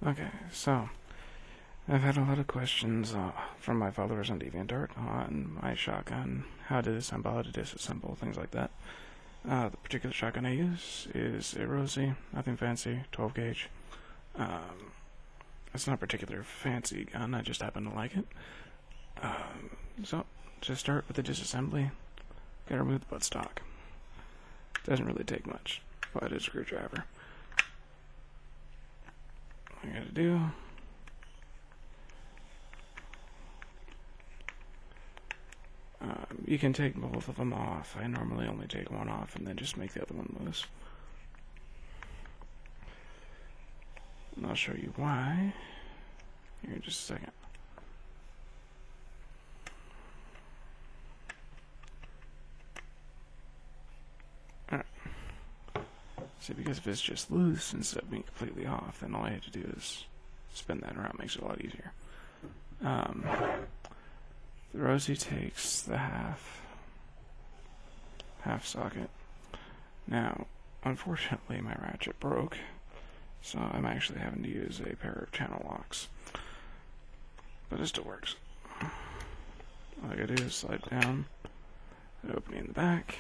Okay, so I've had a lot of questions from my followers on Deviantart on my shotgun, how to assemble, how to disassemble, things like that. The particular shotgun I use is a Rossi, nothing fancy, 12 gauge. It's not a particular fancy gun, I just happen to like it. So, to start with the disassembly, gotta remove the buttstock. Doesn't really take much, but a screwdriver. All I gotta do, you can take both of them off. I normally only take one off and then just make the other one loose. And I'll show you why here in just a second. Alright. See, because if it's just loose instead of being completely off, then all I have to do is spin that around. Makes it a lot easier. The Rossi takes the half socket. Now, unfortunately, my ratchet broke, so I'm actually having to use a pair of channel locks. But it still works. All I gotta do is slide down, the opening in the back.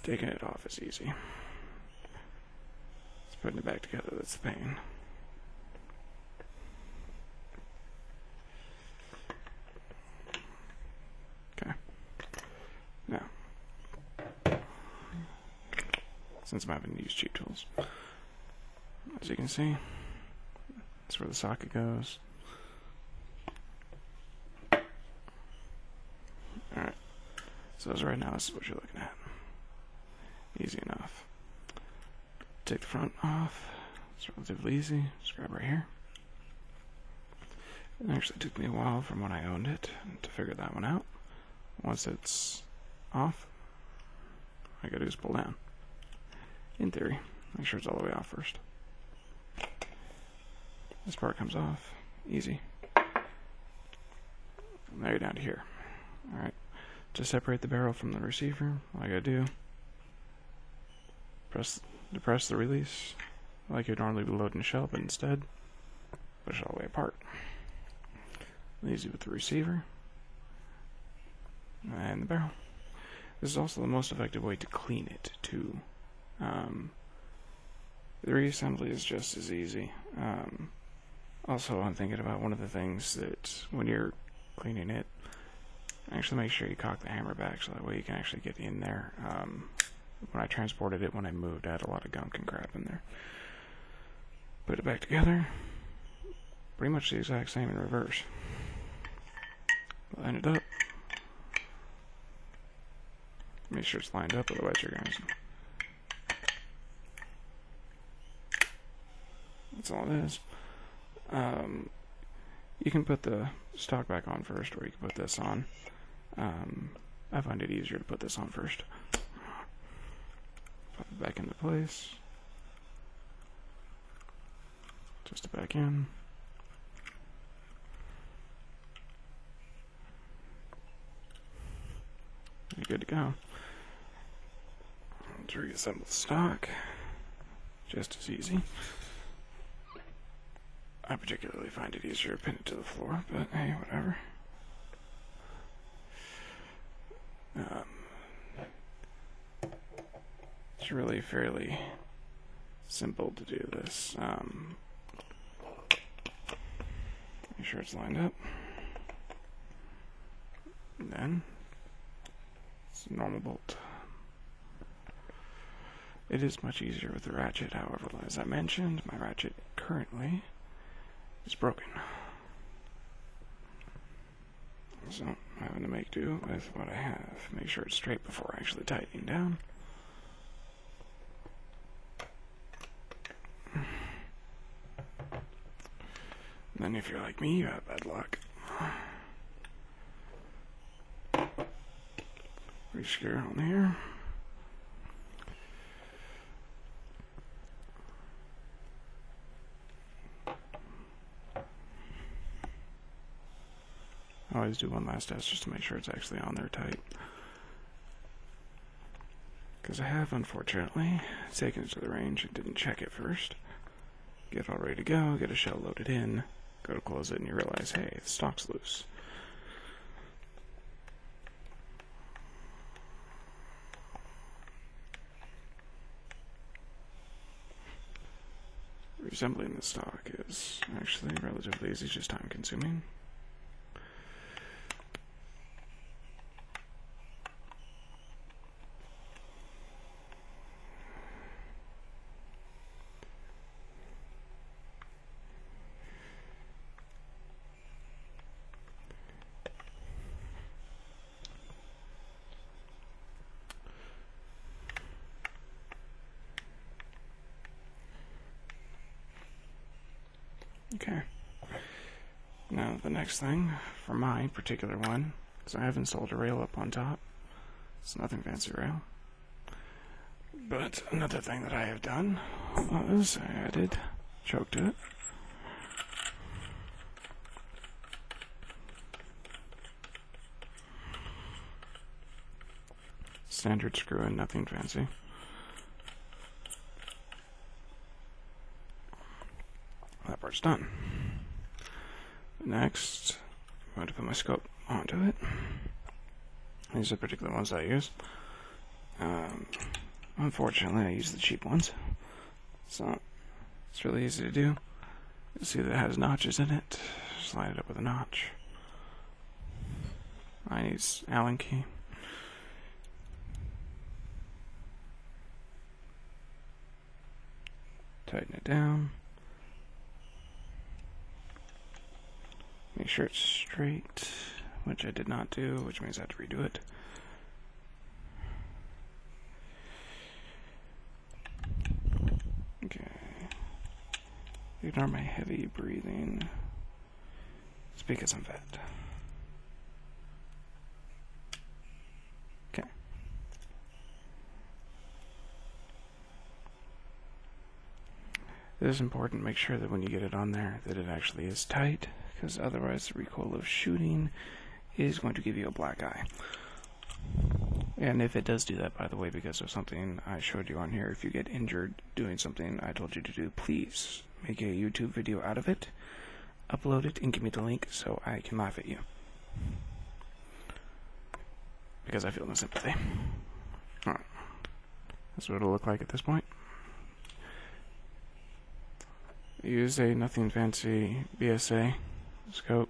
Taking it off is easy. It's putting it back together that's the pain. Now, since I'm having to use cheap tools, as you can see, that's where the socket goes. Alright, so as right now, this is what you're looking at. Easy enough. Take the front off. It's relatively easy. Just grab right here. It actually took me a while from when I owned it to figure that one out. Once it's off, all I gotta do is pull down. In theory, make sure it's all the way off first. This part comes off, easy. Now you're down to here. Alright, to separate the barrel from the receiver, all I gotta do, depress the release, like you'd normally be loading a shell, but instead, push it all the way apart. Easy with the receiver and the barrel. This is also the most effective way to clean it, too. The reassembly is just as easy. Also, I'm thinking about one of the things that when you're cleaning it, actually make sure you cock the hammer back so that way you can actually get in there. When I transported it, when I moved, I had a lot of gunk and crap in there. Put it back together. Pretty much the exact same in reverse. Line it up. Make sure it's lined up, otherwise you're going to... That's all it is. You can put the stock back on first, or you can put this on. I find it easier to put this on first. Pop it back into place. Twist it back in. You're good to go. To reassemble the stock, just as easy. I particularly find it easier to pin it to the floor, but hey, whatever. It's really fairly simple to do this. Make sure it's lined up. And then it's a normal bolt. It is much easier with the ratchet, however, as I mentioned, my ratchet currently is broken. So I'm having to make do with what I have. Make sure it's straight before actually tightening down. And then if you're like me, you have bad luck. Rescrew on here. I always do one last test just to make sure it's actually on there tight. Because I have, unfortunately, taken it to the range and didn't check it first. Get it all ready to go, get a shell loaded in, go to close it, and you realize, hey, the stock's loose. Reassembling the stock is actually relatively easy, just time consuming. Okay. Now the next thing, for my particular one, is I have installed a rail up on top. It's nothing fancy rail. But another thing that I have done was I added choke to it. Standard screw in, nothing fancy. That part's done. Next, I'm going to put my scope onto it. These are the particular ones I use. Unfortunately, I use the cheap ones. So, it's really easy to do. You'll see that it has notches in it. Slide it up with a notch. I use Allen key. Tighten it down. Make sure it's straight, which I did not do, which means I have to redo it. Okay. Ignore my heavy breathing. It's because I'm fat. Okay. It is important to make sure that when you get it on there that it actually is tight, because otherwise the recoil of shooting is going to give you a black eye. And if it does do that, by the way, because of something I showed you on here, if you get injured doing something I told you to do, please make a YouTube video out of it, upload it, and give me the link so I can laugh at you. Because I feel no sympathy. Alright. That's what it'll look like at this point. Use a nothing fancy BSA scope.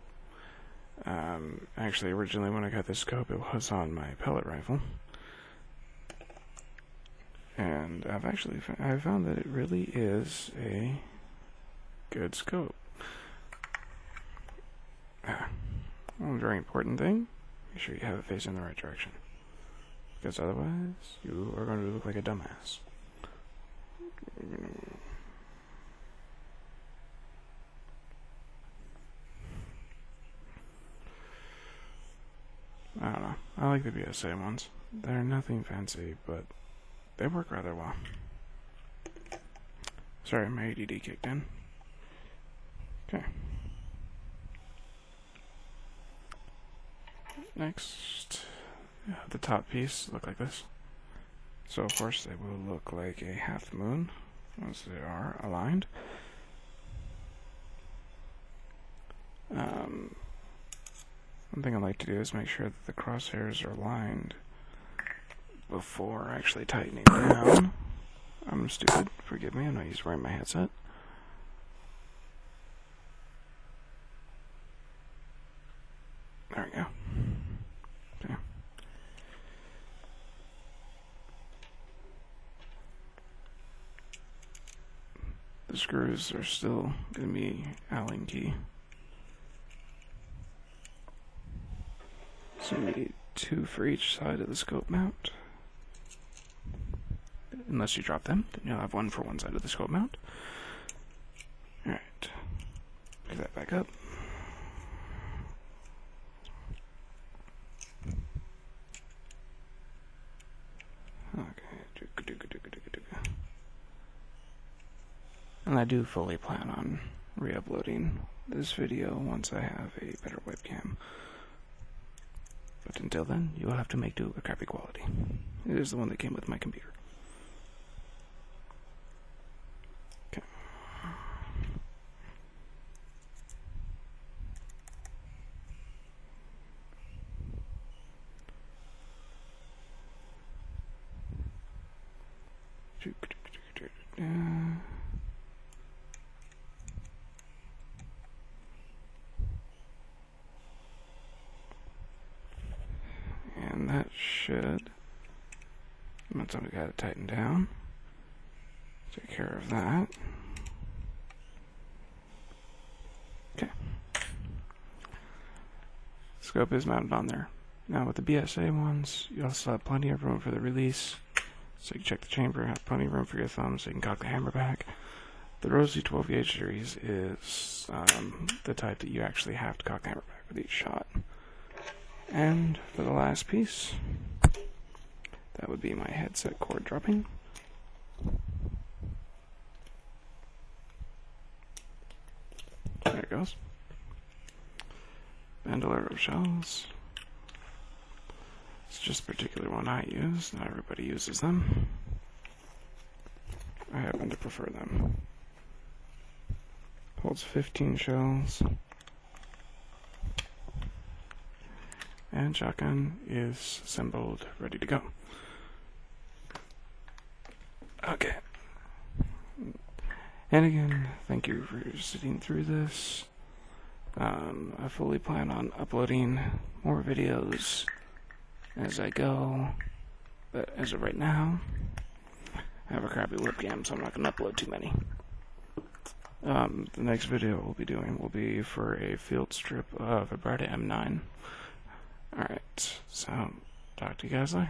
Actually, originally when I got this scope, it was on my pellet rifle. And I've found that it really is a good scope. One very important thing, make sure you have it facing the right direction. Because otherwise, you are going to look like a dumbass. I don't know. I like the BSA ones. They're nothing fancy, but they work rather well. Sorry, my ADD kicked in. Okay. Next, the top piece look like this. So of course they will look like a half moon once they are aligned. One thing I like to do is make sure that the crosshairs are aligned before actually tightening down. I'm stupid, forgive me, I'm not used to wearing my headset. There we go. Okay. The screws are still going to be Allen key. So we need 2 for each side of the scope mount. Unless you drop them, then you'll have 1 for one side of the scope mount. Alright. Pick that back up. Okay. And I do fully plan on re-uploading this video once I have a better webcam. But until then, you will have to make do with crappy quality. It is the one that came with my computer. Okay. And that should, once I've got it tightened down, take care of that. Okay. Scope is mounted on there. Now with the BSA ones, you also have plenty of room for the release. So you can check the chamber, have plenty of room for your thumb so you can cock the hammer back. The Rossi 12 gauge series is the type that you actually have to cock the hammer back with each shot. And for the last piece, that would be my headset cord dropping. There it goes. Bandolero shells. It's just a particular one I use. Not everybody uses them. I happen to prefer them. Holds 15 shells. And shotgun is assembled, ready to go. Okay. And again, thank you for sitting through this. I fully plan on uploading more videos as I go, but as of right now, I have a crappy webcam, so I'm not going to upload too many. The next video we'll be doing will be for a field strip of a Breda M9. Alright, so talk to you guys later.